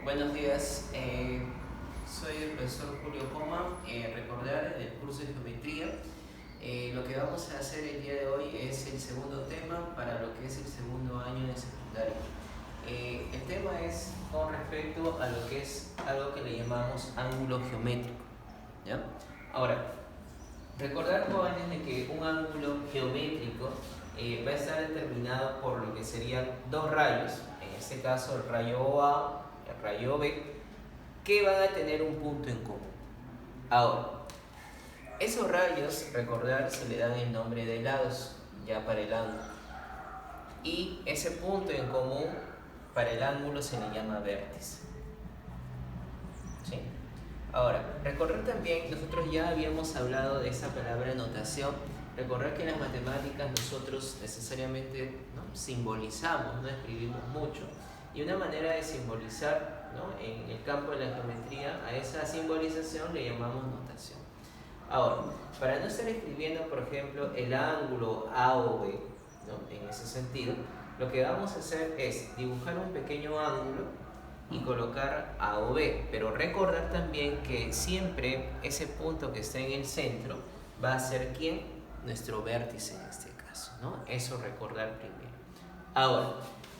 Buenos días, soy el profesor Julio Poma. Recordar en el curso de geometría, lo que vamos a hacer el día de hoy es el segundo tema para lo que es el segundo año de secundaria. El tema es con respecto a lo que es algo que le llamamos ángulo geométrico, ¿ya? Ahora, recordar, jóvenes, de que un ángulo geométrico va a estar determinado por lo que serían dos rayos, en este caso el rayo A, el rayo B, que van a tener un punto en común. Ahora, esos rayos, recordar, se le dan el nombre de lados ya para el ángulo, y ese punto en común para el ángulo se le llama vértice. ¿Sí? Ahora, recordar también, nosotros ya habíamos hablado de esa palabra notación. Recordar que en las matemáticas nosotros necesariamente, ¿no?, simbolizamos, no escribimos mucho, y una manera de simbolizar, ¿no?, en el campo de la geometría, a esa simbolización le llamamos notación. Ahora, para no estar escribiendo, por ejemplo, el ángulo A o B, ¿no?, en ese sentido, lo que vamos a hacer es dibujar un pequeño ángulo y colocar A o B, pero recordar también que siempre ese punto que está en el centro va a ser ¿quién? Nuestro vértice en este caso, ¿no? Eso recordar primero. Ahora,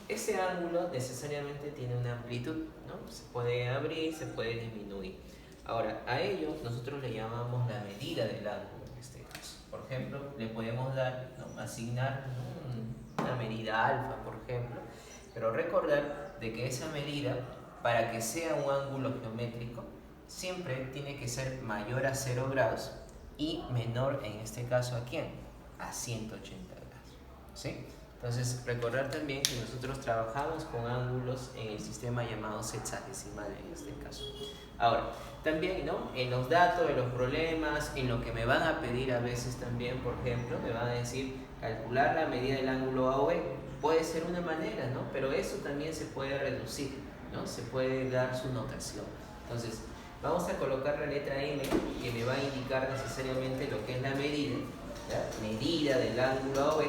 ese ángulo necesariamente tiene una amplitud, ¿no? Se puede abrir, se puede disminuir. Ahora, a ello nosotros le llamamos la medida del ángulo en este caso. Por ejemplo, le podemos dar, ¿no?, asignar, ¿no?, una medida alfa, por ejemplo, pero recordar de que esa medida, para que sea un ángulo geométrico, siempre tiene que ser mayor a 0 grados y menor, en este caso, ¿a quién? A 180 grados. ¿Sí? Entonces, recordar también que nosotros trabajamos con ángulos en el sistema llamado sexagesimal en este caso. Ahora, también, ¿no?, en los datos de los problemas, en lo que me van a pedir a veces también, por ejemplo, me van a decir calcular la medida del ángulo A o B. Puede ser una manera, ¿no?, pero eso también se puede reducir, ¿no? Se puede dar su notación. Entonces, vamos a colocar la letra M, que me va a indicar necesariamente lo que es la medida, ¿ya? Medida del ángulo A o B,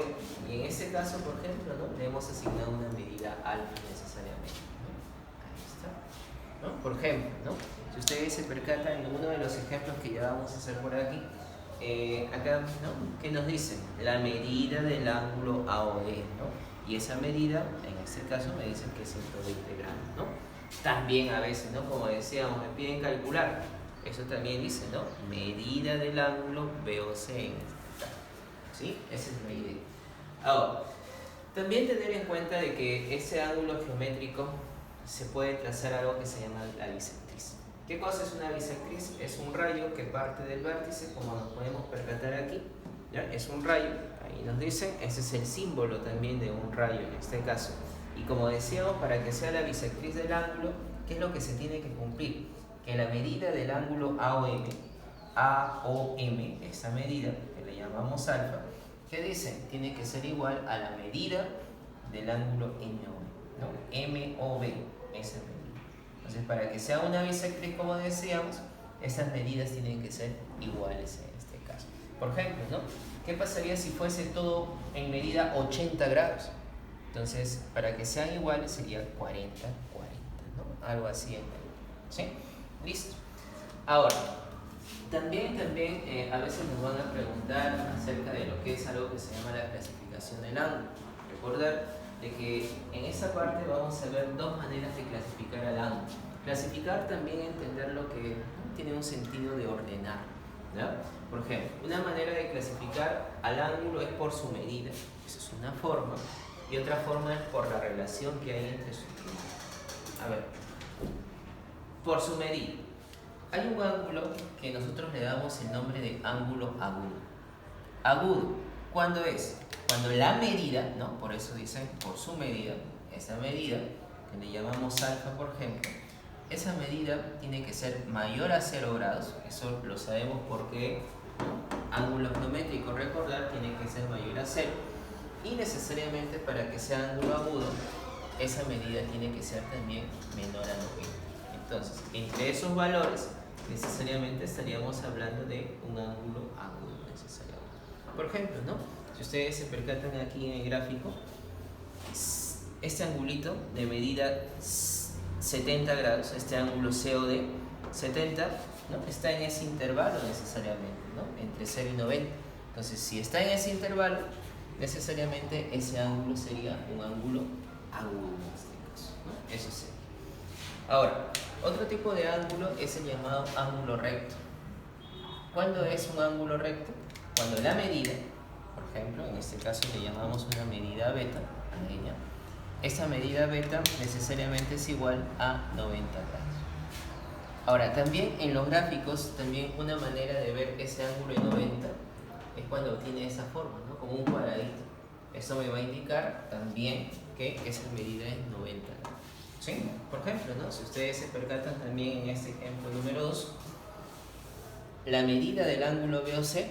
y en este caso, por ejemplo, ¿no?, le hemos asignado una medida alfa necesariamente, ¿no? Ahí está, ¿no? Por ejemplo, ¿no?, si ustedes se percatan en uno de los ejemplos que ya vamos a hacer por aquí, acá, ¿no?, ¿qué nos dice? La medida del ángulo A o B, ¿no? Y esa medida, en este caso, me dicen que es 120 grados, ¿no? También a veces, ¿no?, como decíamos, me piden calcular. Eso también dice, ¿no?, medida del ángulo BOC en este caso. ¿Sí? Esa es la idea. Ahora, también tener en cuenta de que ese ángulo geométrico se puede trazar algo que se llama la bisectriz. ¿Qué cosa es una bisectriz? Es un rayo que parte del vértice, como nos podemos percatar aquí, ¿ya? Es un rayo, ahí nos dicen, ese es el símbolo también de un rayo en este caso. Y como decíamos, para que sea la bisectriz del ángulo, ¿qué es lo que se tiene que cumplir? Que la medida del ángulo AOM, esa medida que le llamamos alfa, ¿qué dicen? Tiene que ser igual a la medida del ángulo MOB, ¿no? MOB, esa medida. Entonces, para que sea una bisectriz, como decíamos, esas medidas tienen que ser iguales en este caso. Por ejemplo, ¿no?, ¿qué pasaría si fuese todo en medida 80 grados? Entonces, para que sean iguales sería 40, 40, ¿no? Algo así en medio. ¿Sí? Listo. Ahora, también a veces nos van a preguntar acerca de lo que es algo que se llama la clasificación del ángulo. Recordar de que en esa parte vamos a ver dos maneras de clasificar al ángulo. Clasificar también entender lo que tiene un sentido de ordenar, ¿ya? Por ejemplo, una manera de clasificar al ángulo es por su medida. Esa es una forma. Y otra forma es por la relación que hay entre sus medidas. A ver, por su medida. Hay un ángulo que nosotros le damos el nombre de ángulo agudo. Agudo, ¿cuándo es? Cuando la medida, ¿no?, por eso dicen por su medida, esa medida, que le llamamos alfa, por ejemplo, esa medida tiene que ser mayor a 0 grados, eso lo sabemos porque, ¿no?, ángulo geométrico, recordar, tiene que ser mayor a 0. Y necesariamente para que sea ángulo agudo, esa medida tiene que ser también menor a 90. Entonces, entre esos valores, necesariamente estaríamos hablando de un ángulo agudo necesariamente. Por ejemplo, ¿no?, si ustedes se percatan aquí en el gráfico, este angulito de medida 70 grados, este ángulo COD 70, ¿no? Está en ese intervalo necesariamente, ¿no? Entre 0 y 90. Entonces, si está en ese intervalo, necesariamente ese ángulo sería un ángulo agudo en este caso, ¿no? Eso sería. Ahora, otro tipo de ángulo es el llamado ángulo recto. ¿Cuándo es un ángulo recto? Cuando la medida, por ejemplo, en este caso le llamamos una medida beta a ella, esa medida beta necesariamente es igual a 90 grados. Ahora, también en los gráficos, también una manera de ver ese ángulo de 90 es cuando tiene esa forma, ¿no? Como un cuadradito. Eso me va a indicar también que esa medida es 90 grados. ¿Sí? Por ejemplo, ¿no? Si ustedes se percatan también en este ejemplo número 2, la medida del ángulo BOC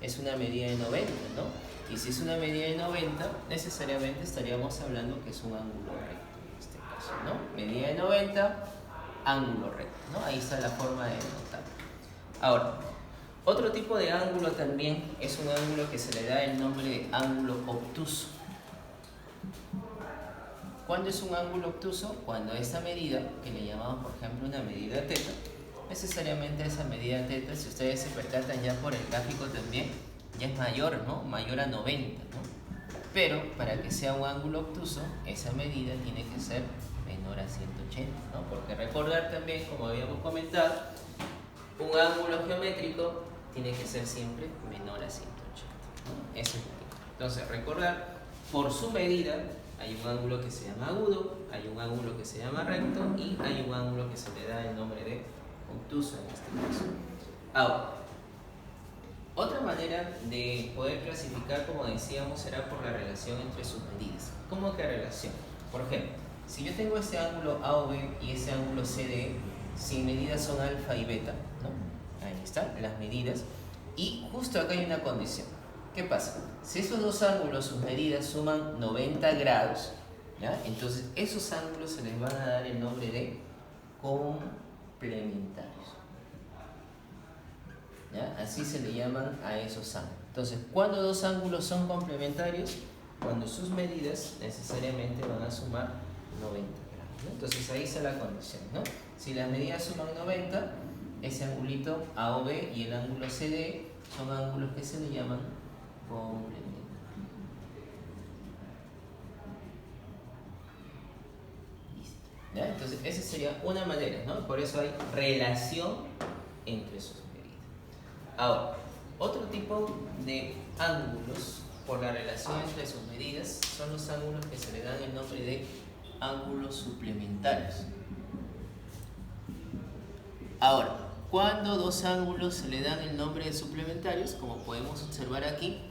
es una medida de 90, ¿no? Y si es una medida de 90, necesariamente estaríamos hablando que es un ángulo recto en este caso, ¿no? Medida de 90, ángulo recto, ¿no? Ahí está la forma de notar. Ahora, otro tipo de ángulo también es un ángulo que se le da el nombre de ángulo obtuso. ¿Cuándo es un ángulo obtuso? Cuando esta medida, que le llamamos por ejemplo una medida teta, necesariamente esa medida teta, si ustedes se percatan ya por el gráfico también, ya es mayor, ¿no? Mayor a 90, ¿no? Pero para que sea un ángulo obtuso, esa medida tiene que ser menor a 180, ¿no? Porque recordar también, como habíamos comentado, un ángulo geométrico tiene que ser siempre menor a 180, ¿no? Eso es lo que. Entonces, recordar, por su medida, hay un ángulo que se llama agudo, hay un ángulo que se llama recto y hay un ángulo que se le da el nombre de obtuso en este caso. Ahora, otra manera de poder clasificar, como decíamos, será por la relación entre sus medidas. ¿Cómo que relación? Por ejemplo, si yo tengo este ángulo AOB y ese ángulo CDE, si medidas son alfa y beta, ¿no? Ahí están las medidas. Y justo acá hay una condición. ¿Qué pasa? Si esos dos ángulos, sus medidas suman 90 grados, ¿ya? Entonces esos ángulos se les van a dar el nombre de complementarios. ¿Ya? Así se le llaman a esos ángulos. Entonces, ¿cuándo dos ángulos son complementarios? Cuando sus medidas necesariamente van a sumar 90 grados, ¿no? Entonces ahí está la condición, ¿no? Si las medidas suman 90, ese angulito AOB y el ángulo CD son ángulos que se le llaman complementarios. ¿Ya? Entonces esa sería una manera, ¿no? Por eso hay relación entre sus medidas. Ahora, otro tipo de ángulos por la relación entre sus medidas son los ángulos que se le dan el nombre de ángulos suplementarios. Ahora, cuando dos ángulos se le dan el nombre de suplementarios, como podemos observar aquí,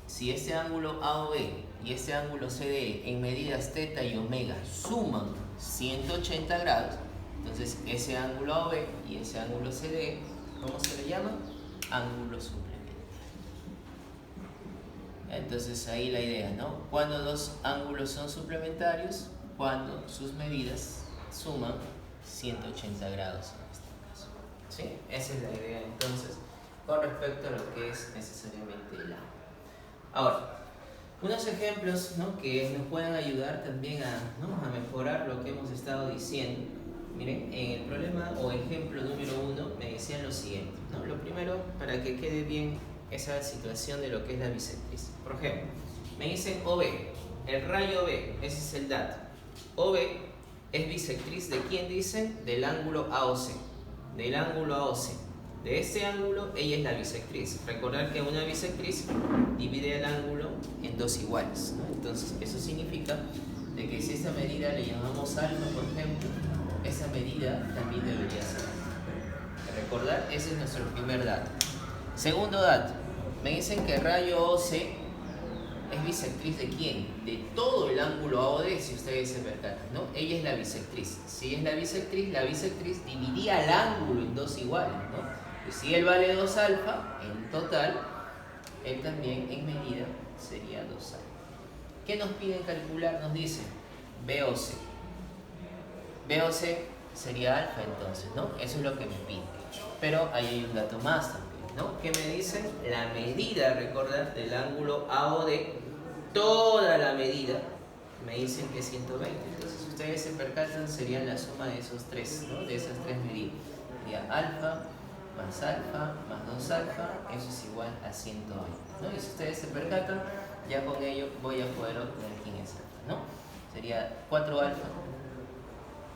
si este ángulo AOB y este ángulo CDE en medidas teta y omega suman 180 grados, entonces ese ángulo AOB y ese ángulo CDE, ¿cómo se le llama? Ángulo suplementario. Entonces ahí la idea, ¿no? Cuando dos ángulos son suplementarios, cuando sus medidas suman 180 grados en este caso. ¿Sí? Esa es la idea entonces con respecto a lo que es necesariamente el ángulo. Ahora, unos ejemplos, ¿no?, que nos puedan ayudar también a mejorar lo que hemos estado diciendo. Miren, en el problema o ejemplo número 1 me decían lo siguiente, ¿no? Lo primero, para que quede bien esa situación de lo que es la bisectriz. Por ejemplo, me dicen OB, el rayo B, ese es el dato. OB es bisectriz de quién dicen? Del ángulo AOC. Del ángulo AOC. De ese ángulo, ella es la bisectriz. Recordar que una bisectriz divide el ángulo en dos iguales, ¿no? Entonces, eso significa de que si esta medida le llamamos alfa, por ejemplo, esa medida también debería ser. Recordar, ese es nuestro primer dato. Segundo dato, me dicen que el rayo OC es bisectriz de quién? De todo el ángulo AOD, si ustedes se percatan, ¿no? Ella es la bisectriz. Si es la bisectriz dividía el ángulo en dos iguales, ¿no? Y si él vale 2 alfa, en total, él también en medida sería 2 alfa. ¿Qué nos piden calcular? Nos dicen BOC. BOC sería alfa entonces, ¿no? Eso es lo que me piden. Pero ahí hay un dato más también, ¿no? ¿Qué me dicen? La medida, recordad, del ángulo AOD, toda la medida, me dicen que es 120. Entonces ustedes se percatan, sería la suma de esos tres, ¿no? De esas tres medidas. Sería alfa más 2 alfa, eso es igual a 120, ¿no? Y si ustedes se percatan, ya con ello voy a poder obtener quién es alfa, ¿no? Sería 4 alfa,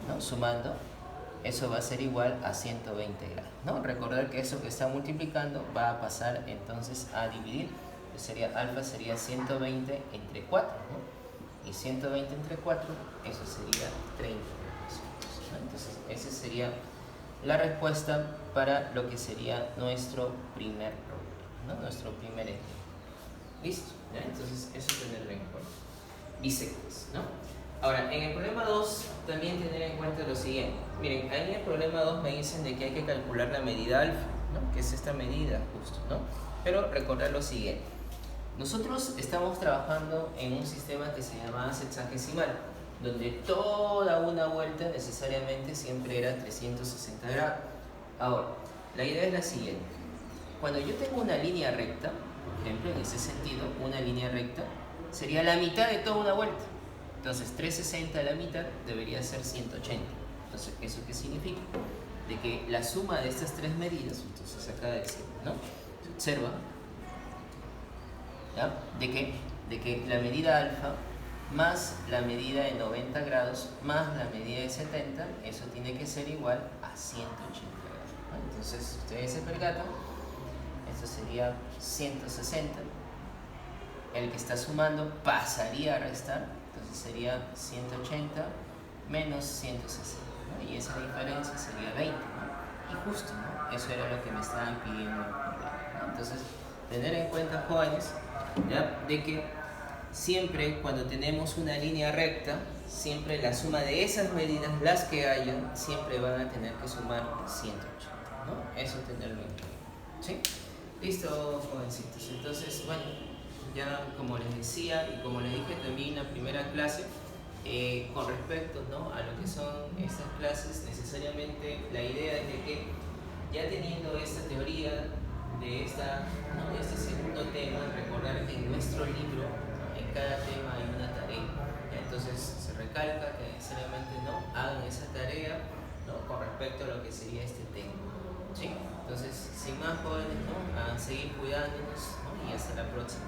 ¿no? Sumando, eso va a ser igual a 120 grados, ¿no? Recordar que eso que está multiplicando va a pasar entonces a dividir, pues sería alfa sería 120 entre 4, ¿no? Y 120 entre 4, eso sería 30 grados, ¿no? Entonces esa sería la respuesta para lo que sería nuestro primer problema, ¿no? Nuestro primer ejemplo. ¿Listo? ¿Ya? Entonces eso tenerlo en cuenta. Bisectas, ¿no? Ahora, en el problema 2 también tener en cuenta lo siguiente. Miren, ahí en el problema 2 me dicen de que hay que calcular la medida alfa, ¿no? Que es esta medida justo, ¿no? Pero recordar lo siguiente. Nosotros estamos trabajando en un sistema que se llama sexagesimal, donde toda una vuelta necesariamente siempre era 360 grados. Ahora, la idea es la siguiente. Cuando yo tengo una línea recta, por ejemplo, en ese sentido, una línea recta sería la mitad de toda una vuelta. Entonces, 360 a la mitad debería ser 180. Entonces, ¿eso qué significa? De que la suma de estas tres medidas, entonces acá decir, ¿no? Se observa, ¿ya? De que la medida alfa más la medida de 90 grados más la medida de 70, eso tiene que ser igual a 180 grados, ¿no? Entonces, ustedes se percatan, esto sería 160, el que está sumando pasaría a restar, entonces sería 180 menos 160, ¿no? Y esa diferencia sería 20, ¿no? Y justo, ¿no? Eso era lo que me estaban pidiendo, ¿no? Entonces, tener en cuenta, jóvenes, ¿ya? De que siempre cuando tenemos una línea recta, siempre la suma de esas medidas, las que hayan, siempre van a tener que sumar 180, ¿no? Eso tenerlo en cuenta, ¿sí? Listo, jovencitos. Entonces, bueno, ya como les decía y como les dije también en la primera clase, con respecto, ¿no? A lo que son estas clases, necesariamente la idea es de que ya teniendo esta teoría de, ¿no? De este segundo tema, recordar que en nuestro libro, ¿no? En cada tema hay una tarea. Entonces se recalca que necesariamente no hagan esa tarea, ¿no? Con respecto a lo que sería este tema, ¿sí? Entonces, sin más, jóvenes, ¿no? A seguir cuidándonos, ¿no? Y hasta la próxima.